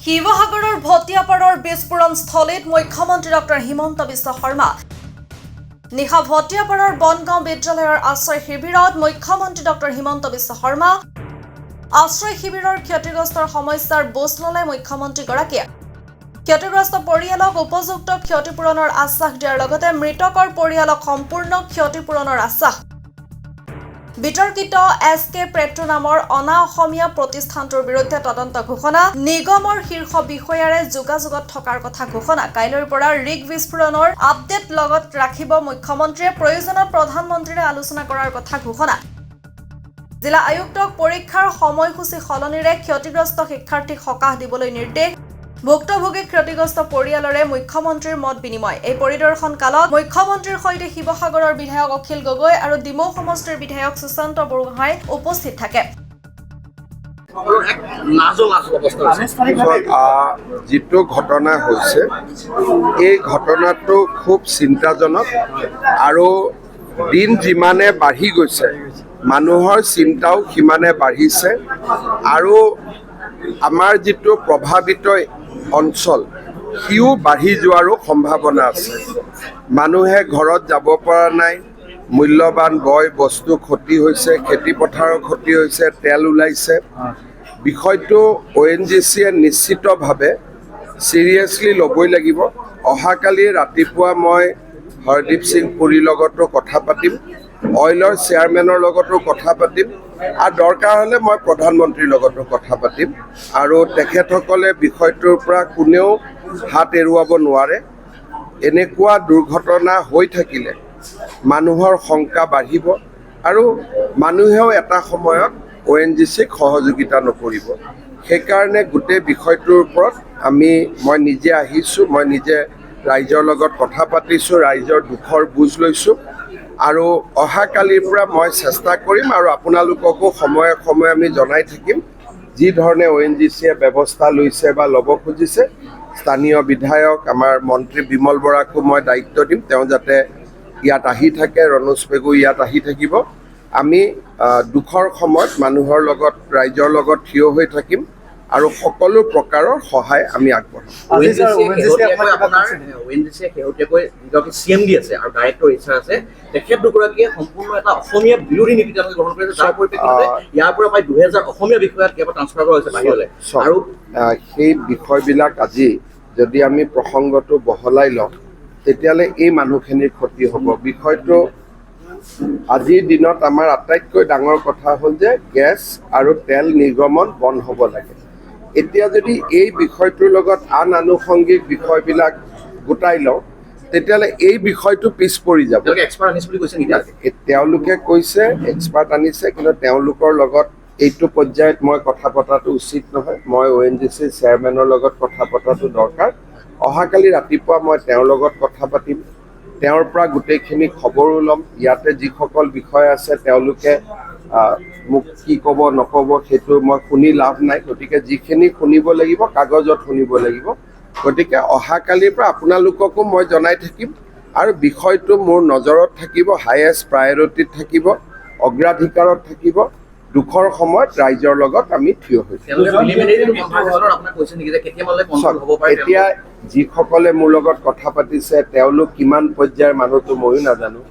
শিৱসাগৰৰ ভটিয়াপাৰৰ বিস্ফোৰণস্থলীত মুখ্যমন্ত্ৰী ডক্টৰ হিমন্ত বিশ্ব শৰ্মা নিশা ভটিয়াপাৰৰ বনগাঁও বিদ্যালয়ৰ আশ্ৰয় শিবিৰত মুখ্যমন্ত্ৰী ডক্টৰ হিমন্ত বিশ্ব শৰ্মা আশ্ৰয় শিবিৰৰ ক্ষতিগ্ৰস্তৰ সমস্যাৰ বুজ ল'লে মুখ্যমন্ত্ৰীগৰাকীয়ে ক্ষতিগ্ৰস্ত পৰিয়ালক উপযুক্ত ক্ষতিপূৰণৰ আশ্বাস দিয়াৰ লগতে মৃতকৰ পৰিয়ালক সম্পূৰ্ণ ক্ষতিপূৰণৰ আশ্বাস বিতৰ্কিত এছকে পেট্ৰো নামৰ অনা অসমীয়া প্ৰতিষ্ঠানটোৰ বিৰুদ্ধে তদন্ত ঘোষণা নিগমৰ শীৰ্ষ বিষয়াৰে যোগাযোগত থকাৰ কথা ঘোষণা কাইলৈৰ পৰা ৰিগ বিস্ফোৰণৰ আপডেট লগত ৰাখিব মুখ্যমন্ত্ৰীয়ে প্ৰয়োজনত প্ৰধানমন্ত্ৰীৰে আলোচনা কৰাৰ কথা ঘোষণা জিলা আয়ুক্তক পৰীক্ষাৰ সময়সূচী সলনিৰে ক্ষতিগ্ৰস্ত শিক্ষাৰ্থীক সকাহ দিবলৈ নিৰ্দেশ ভুক্তভোগী ক্ষতিগ্ৰস্ত পৰিয়ালৰে মুখ্যমন্ত্ৰীৰ মত বিনিময় এই পৰিদৰ্শন কালত মুখ্যমন্ত্ৰীৰ সৈতে শিৱসাগৰৰ বিধায়ক অখিল গগৈ আৰু ডিমৌ সমষ্টিৰ বিধায়ক সুশান্ত বৰগোহাঁই উপস্থিত থাকে যিটো ঘটনা হৈছে এই ঘটনাটো খুব চিন্তাজনক আৰু দিন যিমানে বাঢ়ি গৈছে মানুহৰ চিন্তাও সিমানে বাঢ়িছে আৰু আমাৰ যিটো প্ৰভাৱিত অঞ্চল সিও বাঢ়ি যোৱাৰো সম্ভাৱনা আছে মানুহে ঘৰত যাব পৰা নাই মূল্যৱান বয় বস্তু ক্ষতি হৈছে খেতি পথাৰৰ ক্ষতি হৈছে তেল ওলাইছে বিষয়টো ONGCয়ে নিশ্চিতভাৱে চিৰিয়াছলি ল'বই লাগিব অহাকালি ৰাতিপুৱা মই হৰদীপ সিং পুৰীৰ লগতো কথা পাতিম অইলৰ চেয়াৰমেনৰ লগতো কথা পাতিম আৰু দৰকাৰ হ'লে মই প্ৰধানমন্ত্ৰীৰ লগতো কথা পাতিম আৰু তেখেতসকলে বিষয়টোৰ পৰা কোনেও হাত এৰুৱাব নোৱাৰে এনেকুৱা দুৰ্ঘটনা হৈ থাকিলে মানুহৰ শংকা বাঢ়িব আৰু মানুহেও এটা সময়ত ONGCক সহযোগিতা নকৰিব সেইকাৰণে গোটেই বিষয়টোৰ ওপৰত মই নিজে আহিছোঁ মই নিজে ৰাইজৰ লগত কথা পাতিছোঁ ৰাইজৰ দুখৰ বুজ লৈছোঁ আৰু অহাকালিৰ পৰা মই চেষ্টা কৰিম আৰু আপোনালোককো সময়ে সময়ে আমি জনাই থাকিম যি ধৰণে ONGCয়ে ব্যৱস্থা লৈছে বা ল'ব খুজিছে স্থানীয় বিধায়ক আমাৰ মন্ত্ৰী বিমল বৰাকো মই দায়িত্ব দিম তেওঁ যাতে ইয়াত আহি থাকে ৰণোজ পেগু ইয়াত আহি থাকিব আমি দুখৰ সময়ত মানুহৰ লগত ৰাইজৰ লগত থিয় হৈ থাকিম আৰু সকলো প্ৰকাৰৰ সহায় আমি আগবঢ়াম CMD আছে আৰু ডাইৰেক্টৰ ইচ্ছা আছে তেখেত দুগৰাকীয়ে সম্পূৰ্ণ এটা অসমীয়া বিৰোধী নীতি তেওঁলোকে গ্ৰহণ কৰিছে যাৰ পৰিপ্ৰেক্ষিততে ইয়াৰ পৰা প্ৰায় 2000 অসমীয়া বিষয়াত কেৱল ট্ৰান্সফাৰ কৰা হৈছে বাহিৰলৈ আৰু সেই বিষয়বিলাক আজি যদি আমি প্ৰসংগটো বহলাই লওঁ তেতিয়াহ'লে এই মানুহখিনিৰ ক্ষতি হ'ব বিষয়টো আজিৰ দিনত আমাৰ আটাইতকৈ ডাঙৰ কথা হ'ল যে গেছ আৰু তেল নিৰ্গমন বন্ধ হ'ব লাগে এতিয়া যদি এই বিষয়টোৰ লগত আন আনুষংগিক বিষয়বিলাক গোটাই লওঁ তেতিয়াহ'লে এই বিষয়টো পিছ পৰি যাব তেওঁলোকে কৈছে এক্সপাৰ্ট আনিছে কিন্তু তেওঁলোকৰ লগত এইটো পৰ্যায়ত মই কথা পতাটো উচিত নহয় মই ONGC চেয়াৰমেনৰ লগত কথা পতাটো দৰকাৰ অহাকালি ৰাতিপুৱা মই তেওঁৰ লগত কথা পাতিম তেওঁৰ পৰা গোটেইখিনি খবৰো ল'ম ইয়াতে যিসকল বিষয় আছে তেওঁলোকে মোক কি ক'ব নক'ব সেইটো মই শুনি লাভ নাই গতিকে যিখিনি শুনিব লাগিব কাগজত শুনিব লাগিব গতিকে অহাকালিৰ পৰা আপোনালোককো মই জনাই থাকিম আৰু বিষয়টো মোৰ নজৰত থাকিব হায়েষ্ট প্ৰায়ৰিটিত থাকিব অগ্ৰাধিকাৰত থাকিব দুখৰ সময়ত ৰাইজৰ লগত আমি থিয় হৈছোঁ এতিয়া যিসকলে মোৰ লগত কথা পাতিছে তেওঁলোক কিমান পৰ্যায়ৰ মানুহটো ময়ো নাজানো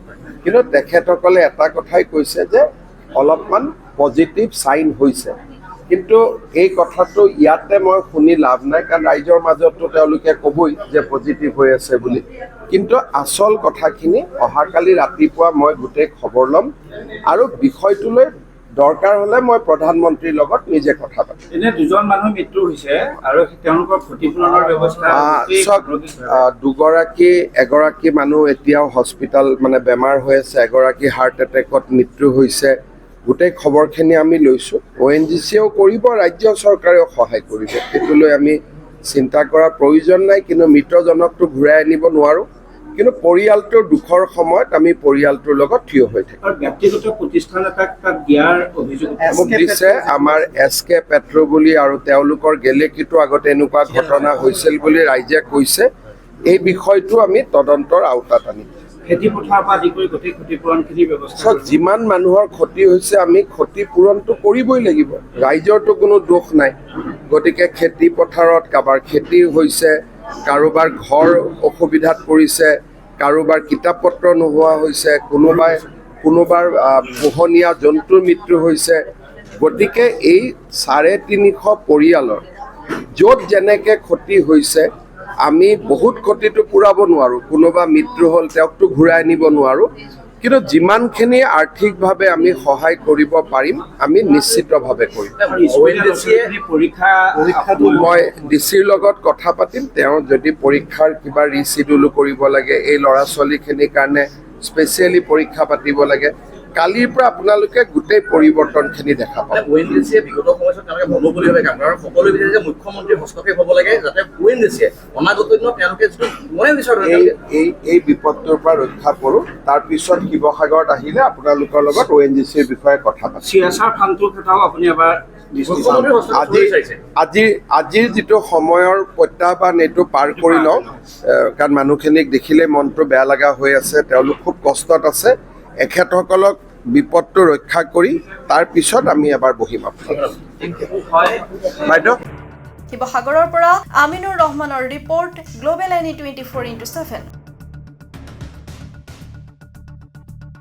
কিন্তু তেখেতসকলে এটা কথাই কৈছে যে অলপমান পজিটিভ চাইন হৈছে কিন্তু এই কথাটো ইয়াতে মই শুনি লাভ নাই কাৰণ ৰাইজৰ মাজতো তেওঁলোকে ক'বই যে পজিটিভ হৈ আছে বুলি কিন্তু আচল কথাখিনি অহাকালি ৰাতিপুৱা মই গোটেই খবৰ ল'ম আৰু বিষয়টোলৈ দৰকাৰ হ'লে মই প্ৰধানমন্ত্ৰীৰ লগত নিজে কথা পাতিম এনে দুজন মানুহ মৃত্যু হৈছে আৰু তেওঁলোকৰ ক্ষতিপূৰণৰ ব্যৱস্থা এগৰাকী মানুহ এতিয়াও হস্পিটেল মানে বেমাৰ হৈ আছে এগৰাকী হাৰ্ট এটেকত মৃত্যু হৈছে গোটেই খবৰখিনি আমি লৈছোঁ ONGCয়েও কৰিব ৰাজ্য চৰকাৰেও সহায় কৰিব সেইটো লৈ আমি চিন্তা কৰাৰ প্ৰয়োজন নাই কিন্তু মৃতজনকটো ঘূৰাই আনিব নোৱাৰোঁ কিন্তু পৰিয়ালটোৰ দুখৰ সময়ত আমি পৰিয়ালটোৰ লগত থিয় হৈ থাকিম ব্যক্তিগত প্ৰতিষ্ঠান এটাক দিয়াৰ অভিযোগ দিছে আমাৰ SK পেট্ৰো বুলি আৰু তেওঁলোকৰ গেলেকীটো আগতে এনেকুৱা ঘটনা হৈছিল বুলি ৰাইজে কৈছে এই বিষয়টো আমি তদন্তৰ আওতাত আনিম খেতি পথাৰৰ পৰা আদি কৰি গোটেই ক্ষতিপূৰণখিনিৰ ব্যৱস্থা চাওক যিমান মানুহৰ ক্ষতি হৈছে আমি ক্ষতিপূৰণটো কৰিবই লাগিব ৰাইজৰতো কোনো দোষ নাই গতিকে খেতি পথাৰত কাৰোবাৰ খেতি হৈছে কাৰোবাৰ ঘৰ অসুবিধাত পৰিছে কাৰোবাৰ কিতাপ পত্ৰ নোহোৱা হৈছে কোনোবাৰ পোহনীয়া জন্তুৰ মৃত্যু হৈছে গতিকে এই 350 পৰিয়ালৰ য'ত যেনেকৈ ক্ষতি হৈছে আমি বহুত ক্ষতিটো পূৰাব নোৱাৰোঁ কোনোবা মৃত্যু হ'ল তেওঁকতো ঘূৰাই নিব নোৱাৰোঁ কিন্তু যিমানখিনি আৰ্থিকভাৱে আমি সহায় কৰিব পাৰিম আমি নিশ্চিতভাৱে কৰিম মই ডিচিৰ লগত কথা পাতিম তেওঁ যদি পৰীক্ষাৰ কিবা ৰিচিডিউল কৰিব লাগে এই ল'ৰা ছোৱালীখিনিৰ কাৰণে স্পেচিয়েলি পৰীক্ষা পাতিব লাগে কালিৰ পৰা আপোনালোকে গোটেই পৰিৱৰ্তনখিনি দেখা পাব ONGC বিগত সময়ত তেওঁলোকে মনোবলীভাৱে কাম কৰে আৰু সকলো বিচাৰে যে মুখ্যমন্ত্ৰীৰ হস্তক্ষেপ হ'ব লাগে যাতে ONGC অনাগত দিনত তেওঁলোকে যিটো মনে বিচাৰে এই বিপদটোৰ পৰা ৰক্ষা কৰোঁ তাৰপিছত শিৱসাগৰত আহিলে আপোনালোকৰ লগত ONGCৰ বিষয়ে কথা পাতিম CSR ফাণ্ডটোৰ কথাও আপুনি এবাৰ মুখ্যমন্ত্ৰীৰ হস্তক্ষেপ বিচাৰিছে আজিৰ যিটো সময়ৰ প্ৰত্যাহ্বান এইটো পাৰ কৰি লওঁ কাৰণ মানুহখিনিক দেখিলে মনটো বেয়া লগা হৈ আছে তেওঁলোক খুব কষ্টত আছে এখেতসকলক বিপদটো ৰক্ষা কৰি তাৰপিছত আমি এবাৰ বহিম বাইদেউ শিৱসাগৰৰ পৰা আমিনুৰ ৰহমানৰ ৰিপৰ্ট গ্লোবেল NE 24x7